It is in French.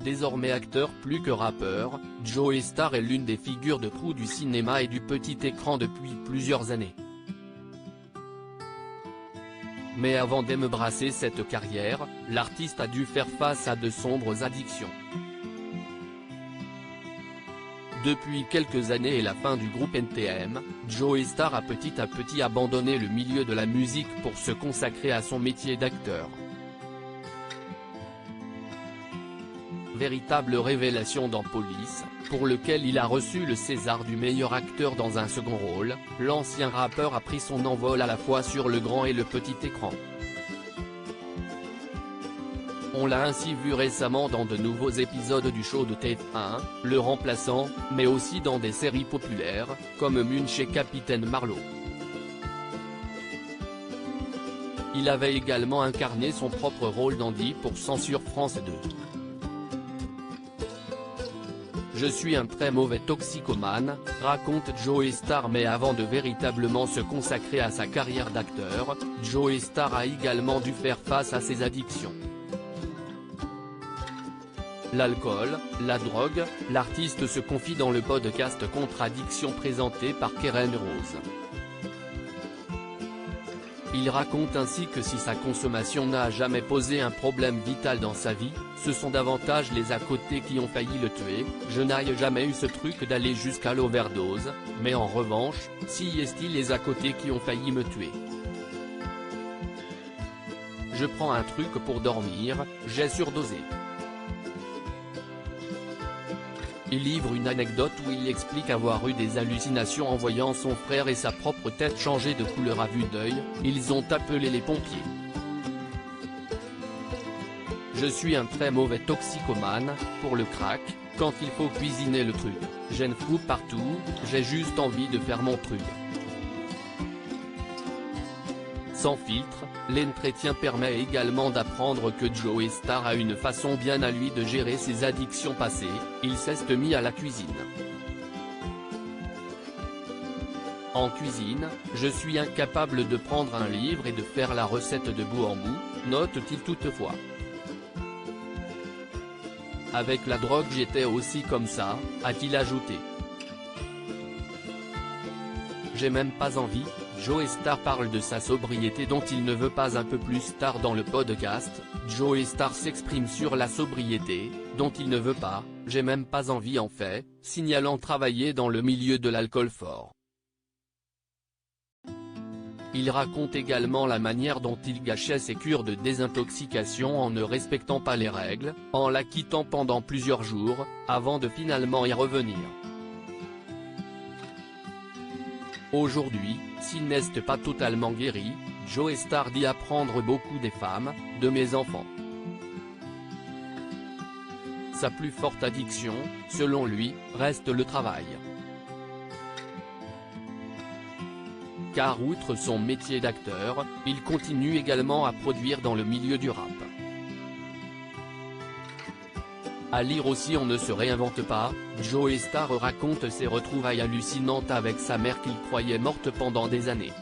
Désormais acteur plus que rappeur, Joey Starr est l'une des figures de proue du cinéma et du petit écran depuis plusieurs années. Mais avant d'embrasser cette carrière, l'artiste a dû faire face à de sombres addictions. Depuis quelques années et la fin du groupe NTM, Joey Starr a petit à petit abandonné le milieu de la musique pour se consacrer à son métier d'acteur. Véritable révélation dans Police, pour lequel il a reçu le César du meilleur acteur dans un second rôle, l'ancien rappeur a pris son envol à la fois sur le grand et le petit écran. On l'a ainsi vu récemment dans de nouveaux épisodes du show de TF1, Le Remplaçant, mais aussi dans des séries populaires, comme Munch et Capitaine Marlowe. Il avait également incarné son propre rôle d'Andy % sur France 2. Je suis un très mauvais toxicomane, raconte Joey Starr, mais avant de véritablement se consacrer à sa carrière d'acteur, Joey Starr a également dû faire face à ses addictions. L'alcool, la drogue, l'artiste se confie dans le podcast Contradiction présenté par Keren Rose. Il raconte ainsi que si sa consommation n'a jamais posé un problème vital dans sa vie, ce sont davantage les à côté qui ont failli le tuer. Je n'ai jamais eu ce truc d'aller jusqu'à l'overdose, mais en revanche, si est-il les à côté qui ont failli me tuer. Je prends un truc pour dormir, j'ai surdosé. Il livre une anecdote où il explique avoir eu des hallucinations en voyant son frère et sa propre tête changer de couleur à vue d'œil. Ils ont appelé les pompiers. Je suis un très mauvais toxicomane, pour le crack, quand il faut cuisiner le truc, j'en fous partout, j'ai juste envie de faire mon truc. Sans filtre, l'entretien permet également d'apprendre que Joey Starr a une façon bien à lui de gérer ses addictions passées. Il s'est mis à la cuisine. En cuisine, je suis incapable de prendre un livre et de faire la recette de bout en bout, note-t-il toutefois. Avec la drogue j'étais aussi comme ça, a-t-il ajouté. J'ai même pas envie. Joey Starr parle de sa sobriété dont il ne veut pas un peu plus tard dans le podcast. Joey Starr s'exprime sur la sobriété, dont il ne veut pas, j'ai même pas envie en fait, signalant travailler dans le milieu de l'alcool fort. Il raconte également la manière dont il gâchait ses cures de désintoxication en ne respectant pas les règles, en la quittant pendant plusieurs jours, avant de finalement y revenir. Aujourd'hui, s'il n'est pas totalement guéri, Joey Starr dit apprendre beaucoup des femmes, de mes enfants. Sa plus forte addiction, selon lui, reste le travail. Car outre son métier d'acteur, il continue également à produire dans le milieu du rap. À lire aussi On ne se réinvente pas, Joey Starr raconte ses retrouvailles hallucinantes avec sa mère qu'il croyait morte pendant des années.